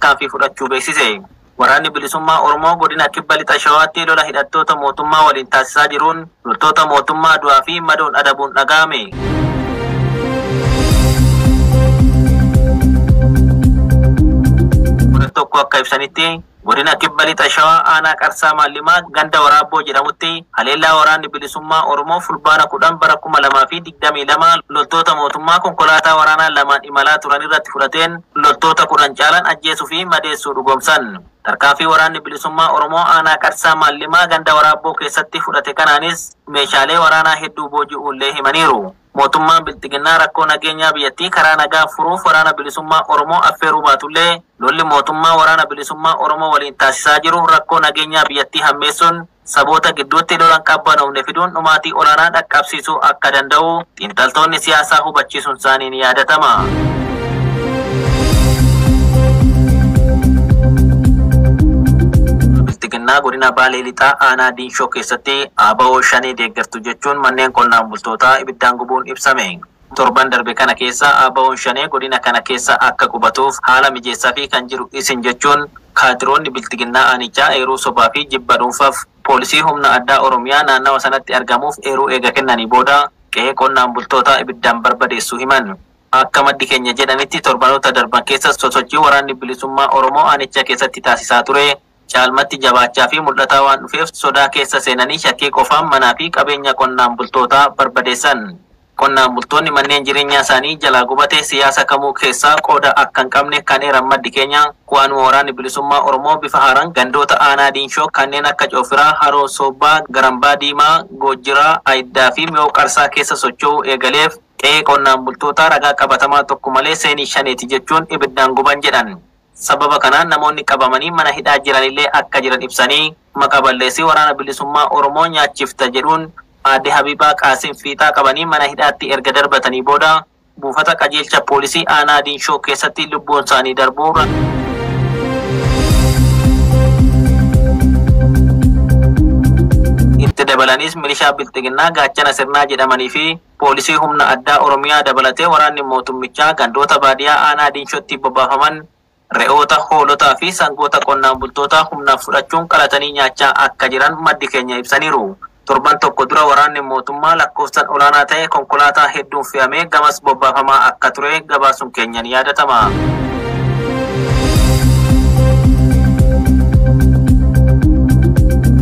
tarkaanfii fudhachuu beeksise. Waraanni bilisummaa Oromoo godina kibba lixa Shawaatti lola hidhattoota mootummaa waliin taasisaa jiruun loltoota mootummaa du'aa fi madoon adabuun dhaga'ame. Tokko akka ibsanitti godina kibba lixa Shawaa aanaa Qarsaa Maallimaa ganda Waraabboo jedhamutti haleellaa waraanni bilisummaa Oromoo fulbaana 10 bara 2022 loltoota mootummaa konkolaataa waraanaa lamaan imalaa turan irratti fudhateen loltoota 10 caalan ajjeesuu fi madeessuu dhugoomsan. Tarkaanfii waraanni bilisummaa Oromoo aanaa Qarsaa Maallimaa ganda Waraabboo keessatti fudhate kanaanis meeshaalee waraanaa hedduu booji'uullee himaniiru. Mootummaan Bilxiginnaa rakkoo nageenyaa biyyattii karaa nagaa furuuf waraana bilisummaa Oromoo affeeruu baatullee lolli mootummaa waraana bilisummaa Oromoo waliin taasisaa jiru rakkoo nageenyaa biyyattii hammeessuun saboota gidduutti lolan qabbanoofne fiduun dhumaatii olaanaa dhaqqabsiisuu akka danda'u xiinxaltoonni siyaasaa hubachiisuun isaanii ni yaadatama. Bilxiginnaa godina Baalee Lixaa aanaa Diinshoo keessatti ABO shanii deeggartu jechuun manneen qonnaan bultootaa ibiddaan gubuun ibsame. Torban darbe kana keessa ABO shanee godina kana keessa akka qubatuuf haala mijeessaa fi kan jiru isin jechuun kaadiroonni Bilxiginnaa aanichaa eeruu sobaa fi jibba dhuunfaaf poolisii humna addaa Oromiyaa naannawa sanatti argamuuf eeruu eega kennanii booda qe'ee qonnaan bultootaa ibiddaan barbadeessuu himan. Akka maddi keenya jedhanitti torbanoota darban keessa sosochii waraanni bilisummaa Oromoo aanicha keessatti taasisaa ture caalmatti jabaachaa fi mul'ataa waan dhufeef sodaa keessa seenanii shakkii qofaan manaa fi qabeenya qonnaan bultootaa barbadeessan. Qonnaan bultoonni manneen jireenyaa isaanii jalaa gubate siyaasa kamuu keessaa qooda akka hin qabne kan eeran maddi keenya waanuma waraanni bilisummaa Oromoo bifa haaraan gandoota aanaa Diinshoo kanneen akka Coofiraa, Haroo Soobbaa, Garambaa Diimaa, Goojjiraa, Ayiddaa fi Mi'oo Qarsaa keessa socho'uu eegaleef qe'ee qonnaan bultootaa ragaa qabatamaa tokko malee seenii shaneeti jechuun ibiddaan guban jedhan. Sababa kanaan namoonni qabamanii mana hidhaa jiranillee akka jiran ibsanii maqaa balleessii waraana bilisummaa Oromoo nyaachifta jedhuun Aadde Habibaa Qaasim fiixaa qabanii mana hidhaatti erga darbatanii booda buufata qajeelcha poolisii aanaa Diinshoo keessatti lubbuun isaanii darbuu itti dabalanis milishaa Bilxiginnaa Gaachana Sirnaa jedhamanii fi poolisii humna addaa Oromiyaa dabalatee waraanni mootummichaa gandoota baadiyyaa aanaa Diinshootti bobbaafaman re'oota, hoolotaa fi sangoota qonnaan bultootaa humnaaf fudhachuun qalatanii nyaachaa akka jiran maddi keenya ibsaniiru. Torban tokko dura waraanni mootummaa lakkoofsan olaanaa ta'e konkolaataa hedduun fe'amee gamas bobbaafamaa akka ture gabaasuun keenya ni yaadatama.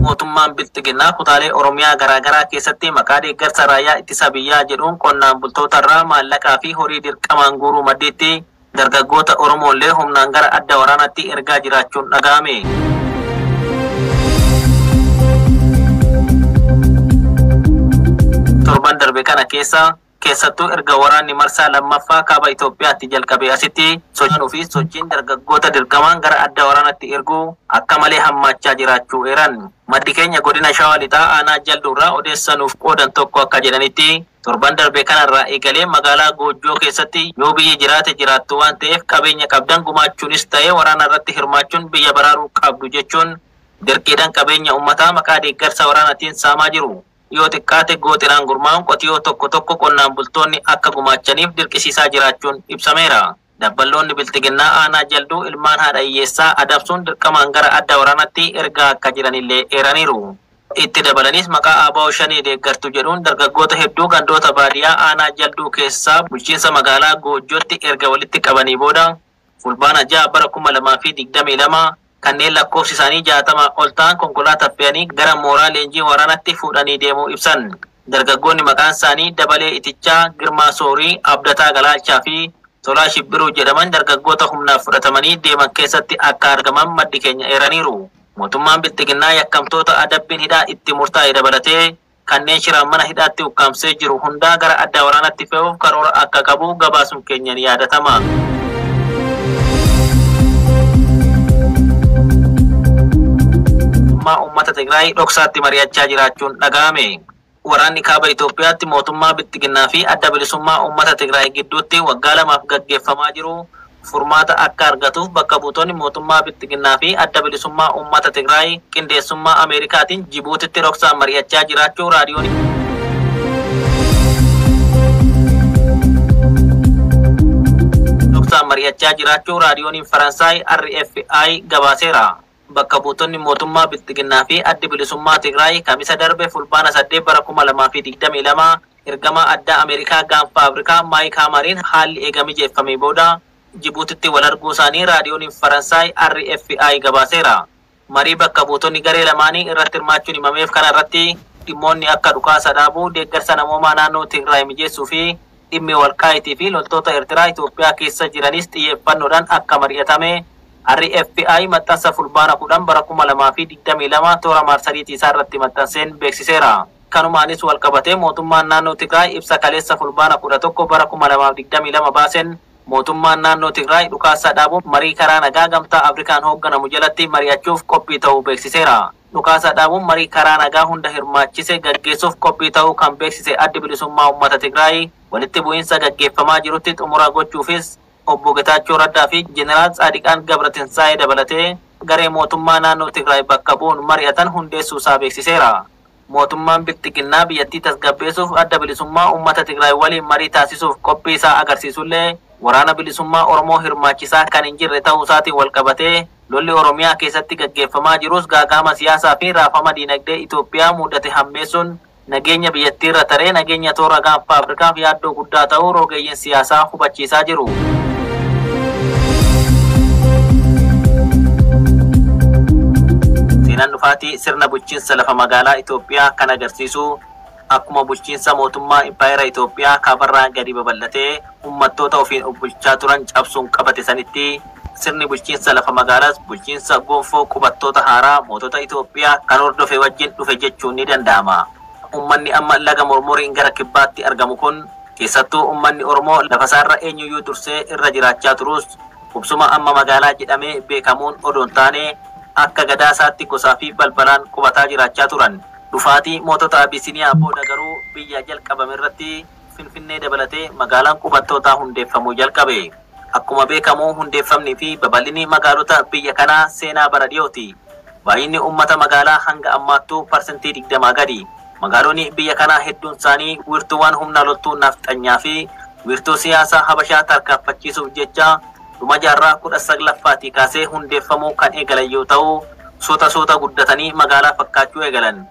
Mootummaan Bilxiginnaa kutaalee Oromiyaa garaagaraa keessatti maqaa deeggarsa raayyaa ittisa biyyaa jedhuun qonnaan bultootarraa maallaqaa fi horii dirqamaan guuruu maddiitti dargaggoota Oromoollee humnaan gara adda waraanaatti ergaa jiraachuun dhaga'ame. Torban darbe kana keessattuu erga waraanni marsaa lammaffaa kaaba Itoophiyaatti jalqabee asitti sochoonuu fi sochiin dargaggoota dirqamaan gara adda waraanaatti erguu akka malee hammaachaa jiraachuu eeran. Maddi keenya godina Shawaa Lixaa aanaa Jalduurraa odeessanuuf qoodan tokko akka jedhanitti torban darbe kanarraa eegalee magaalaa Goojjoo keessatti yoo biyyi jiraate jiraattu waan ta'eef qabeenya qabdan gumaachuunis ta'ee waraana irratti hirmaachuun biyya baraaruu qabdu jechuun dirqiidhaan qabeenya uummataa maqaa deeggarsa waraanaatiin saamaa jiru. Yoo xiqqaate gootiraan gurmaa'uun qotiyoo tokko tokko qonnaan bultoonni akka gumaachaniif dirqisiisaa jiraachuun ibsameera. Dabballoonni Bilxiginnaa aanaa Jalduu ilmaan haadha hiyyeessaa adabsuun dirqamaan gara adda waraanaatti ergaa akka jiranillee eeraniiru. Itti dabalanis maqaa ABO shanii deeggartu jedhuun dargaggoota hedduu gandoota baadiyyaa aanaa Jalduu keessaa bulchiinsa magaalaa Goojjootti erga walitti qabanii booda fulbaana 6 bara 2022 kanneen lakkoofsi isaanii 60 ol ta'an konkolaataa fe'anii gara mooraa leenjii waraanaatti fuudhanii deemuu ibsan. Dargaggoonni maqaan isaanii Dabalee Itichaa, Girmaa Soorii, Abdataa Galaalchaa fi Tolaa Shibbiruu jedhaman dargaggoota humnaaf fudhatamanii deeman keessatti akka argaman maddi keenya eeraniiru. Mootummaan Bilxiginnaa yakkamtoota adabbiin hidhaa itti murtaa'e dabalatee kanneen shiraan mana hidhaatti ukkaamsee jiru hundaa gara adda waraanaatti fe'uuf karoora akka qabu gabaasuun keenya ni yaadatama. Uummata Tigraay dhoksaatti mari'achaa jiraachuun dhaga'ame. Waraanni kaaba Itoophiyaatti mootummaa Bilxiginnaa fi adda bilisummaa uummata Tigraay gidduutti waggaa 2 gaggeeffamaa jiru furmaata akka argatuuf bakka buutonni mootummaa Bilxiginnaa fi adda bilisummaa uummata Tigraay qindeessummaa Ameerikaatiin Jibuutitti dhoksaan mari'achaa jiraachuu raadiyoon dhuunfaa mari'achaa jiraachuu raadiyoon Faransaay RFI gabaaseera. Bakka buutonni mootummaa Bilxiginnaa fi addi bilisummaa Tigraay kamisa darbe fulbaana 8 bara 2022 ergama adda Ameerikaa gaanfa Afrikaa Maayik Haamariin haalli eegami jeeffamee booda Jibuutitti wal arguu isaanii raadiyoon Faransaay RFI gabaaseera. Marii bakka buutonni garee lamaanii irratti hirmaachuun himameef kana irratti dhimmoonni akka dhukaasa dhaabuu, deeggarsa namoomaa naannoo Tigraay mijeessuu fi dhimmi walqaayitii fi loltoota Eertiraa Itoophiyaa keessa jiranis xiyyeeffannoodhaan akka mari'atame RFI maxxansa fulbaana 10 bara 2022 toora marsariitii isaa irratti maxxanseen beeksiseera. Kanumaanis walqabatee mootummaan naannoo Tigraay ibsa kaleessa fulbaana 11 bara 2022 baaseen mootummaan naannoo Tigraay dhukaasa dhaabuuf marii karaa nagaa gamtaa Afrikaan hoogganamu jalatti mari'achuuf qophii ta'uu beeksiseera. Dhukaasa dhaabuun marii karaa nagaa hunda hirmaachise gaggeessuuf qophii ta'uu kan beeksise addi bilisummaa uummata Tigraay walitti bu'iinsa gaggeeffamaa jirutti xumura gochuufis obbo Getaachoo Raddaa fi Jeneraal Tsaadiqaan Gabratinsaayee dabalatee garee mootummaa naannoo Tigraay bakka bu'uun mari'atan hundeessuu isaa beeksiseera. Mootummaan Bilxiginnaa biyyattii tasgabbeessuuf adda bilisummaa uummata Tigraay waliin marii taasisuuf qophii isaa agarsiisullee waraana bilisummaa Oromoo hirmaachisaa kan hin jirre ta'uu isaatiin walqabatee lolli Oromiyaa keessatti gaggeeffamaa jirus gaagama siyaasaa fi raafama diinagdee Itoophiyaa mudate hammeessuun nageenya biyyattii irra taree nageenya toora gaanfa Afrikaaf yaaddoo guddaa ta'uu rogeeyyiin siyaasaa hubachiisaa jiru. Seenaan dhufaatii sirna bulchiinsa lafa magaalaa Itoophiyaa kan agarsiisu akkuma bulchiinsa mootummaa Impaayera Itoophiyaa kaafarraa gadi babal'atee uummattoota ofiin bulchaa turan cabsuun qabate sanitti sirni bulchiinsa lafa magaalaas bulchiinsa gonfoo qubattoota haaraa mootota Itoophiyaa kan hordofe wajjin dhufe jechuun ni danda'ama. Uummanni amma laga mormoriin gara kibbaatti argamu kun keessattuu uummanni Oromoo lafa isaarra eenyuyyuu dursee irra jiraachaa turus qubsuma amma magaalaa jedhamee beekamuun odoon taane akka gadaa isaatti gosaa fi balbalaan qubataa jiraachaa turan. Dhufaatii mootota Abisiniyaa booda garuu biyya jalqabame irratti Finfinnee dabalatee magaalaan qubattootaa hundeeffamuu jalqabe. Akkuma beekamu hundeeffamnii fi babal'inni magaalota biyya kanaa seenaa bara dhiyooti. Baay'inni uummata magaalaa hanga ammaattuu parsentii 20 gadi. Magaalonni biyya kanaa hedduun isaanii wiirtuuwwan humna loltuu nafxanyaa fi wiirtuu siyaasaa Habashaa tarkaanfachiisuuf jecha dhuma jaarraa 19ffaatii kaasee hundeeffamuu kan eegalan yoo ta'u, suuta guddatanii magaalaa fakkaachuu eegalan.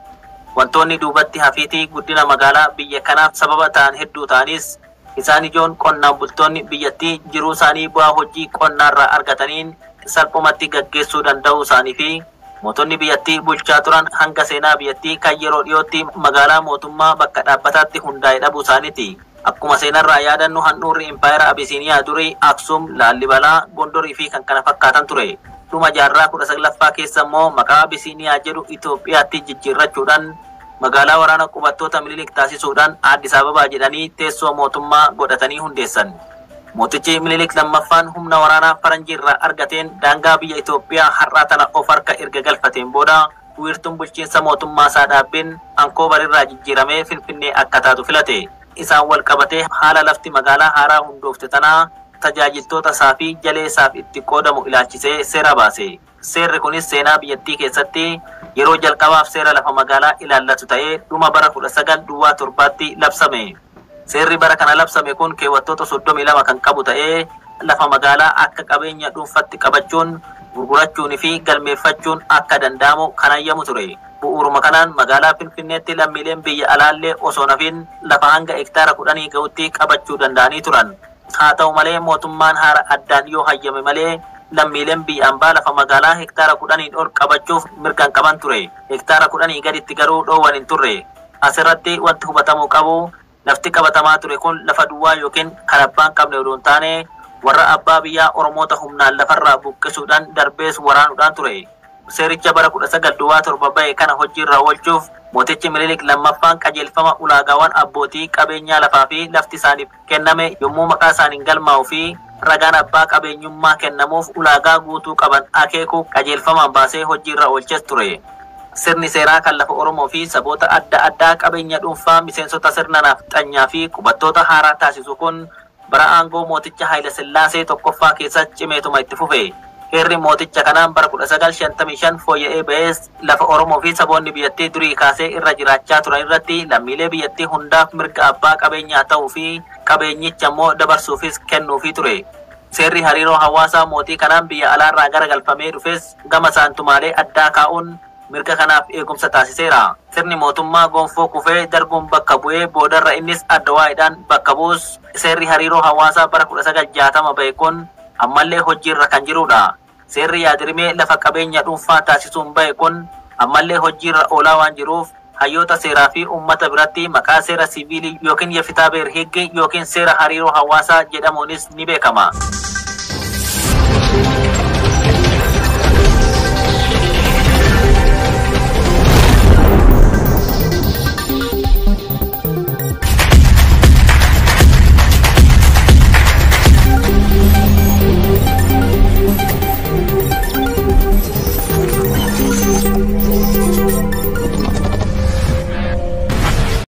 Wantoonni duubatti hafiitii guddina magaalaa biyya kanaaf sababa ta'an hedduu ta'anis isaan ijoon qonnaan bultoonni biyyattii jiruu isaanii bu'aa hojii qonnaarraa argataniin salphumatti gaggeessuu danda'uu isaanii fi mootonni biyyattii bulchaa turan hanga seenaa biyyattii kan yeroo dhiyootti magaalaa mootummaa bakka dhaabbataatti hundaa'e dhabuu isaaniiti. Akkuma seenarraa yaadannu handhuurri Impaayera Abisiniyaa durii Aksum, Laallibalaa, Gondorii fi kan kana fakkaatan ture. Dhuma jaarraa 19ffaa keessa immoo maqaa Abisiniyaa jedhu Itoophiyaatti jijjiirrachuudhaan magaalaa waraana qubattoota Minilik taasisuudhaan Addis Ababaa jedhanii teessoo mootummaa godhatanii hundeessan. Mootichi Minilik lammaffaan humna waraanaa faranjiirraa argateen daangaa biyya Itoophiyaa har'aa tana of harka erga galfateen booda wiirtuun bulchiinsa mootummaa isaa dhaabbeen Ankoobarirraa jijjiiramee Finfinnee akka taatu filate. Isaan wal qabatee haala lafti magaalaa haaraa hundoofte tanaa tajaajiltoota isaa fi jalee isaaf itti qoodamu ilaalchisee seera baase. Seerri kunis seenaa biyyattii keessatti yeroo jalqabaaf seera lafa magaalaa ilaallatu ta'ee dhuma bara 1907tti labsame. Seerri bara kana labsame kun keewwattoota 32 kan qabu ta'ee lafa magaalaa akka qabeenya dhuunfatti qabachuun, gurgurachuun fi galmeeffachuun akka danda'amu kan ayyamu ture. Bu'uuruma kanaan magaalaa Finfinneetti lammiileen biyya alaallee osoo nafin lafa hanga hektaara 10 ga'utti qabachuu danda'anii turan. Haa ta'u malee mootummaan haara addaan yoo hayyame malee lammiileen biyya ambaa lafa magaalaa hektaara 10 ol qabachuuf mirgan qaban ture. Hektaara 10 gaditti garuu dhoowwan hin turre. Asirratti wanti hubatamuu qabu lafti qabatamaa ture kun lafa duwwaa yookiin kan abbaan qabne odoo hin taane warra abbaa biyyaa Oromoota humnaan lafarraa buqqisuudhaan darbees waraanuudhaan ture. Seericha bara 1907 bahe kana hojiirra oolchuuf mootichi Minilik lammaffaan qajeelfama ulaagaawwan abbootii qabeenyaa lafaa fi lafti isaaniif kenname yommuu maqaa isaaniin galmaa'uu fi ragaan abbaa qabeenyummaa kennamuuf ulaagaa guutuu qaban akeeku qajeelfamaan baasee hojiirra oolches ture. Sirni seeraa kan lafa Oromoo fi saboota adda addaa qabeenya dhuunfaa miseensota sirna nafxanyaa fi qubattoota haaraa taasisu kun bara aangoo mooticha Haayile Sillaasee tokkoffaa keessatti cimeetuma itti fufe. Heerri mooticha kanaan bara 1955 fooyya'ee ba'ees lafa Oromoo fi saboonni biyyattii durii kaasee irra jiraachaa turan irratti lammiilee biyyattii hundaaf mirga abbaa qabeenyaa ta'uu fi qabeenyicha immoo dabarsuufis kennuufii ture. Seerri hariiroo hawaasaa mootii kanaan biyya alaarraa garagalfamee dhufes gama saantumaalee addaa kaa'uun mirga kanaaf eegumsa taasiseera. Sirni mootummaa gonfoo kufee darguun bakka bu'ee boodarra innis adda waa'eedhaan bakka buus seerri hariiroo hawaasaa bara 1960 bahe kun ammallee hojiirra kan jirudha. Seerri yaadrimee lafa qabeenya dhuunfaa taasisuun bahe kun ammallee hojiirra oolaa waan jiruuf hayyoota seeraa fi uummata biratti maqaa seera siviilii yookiin yafitaabeer higgi yookiin seera hariiroo hawaasaa jedhamuunis ni beekama.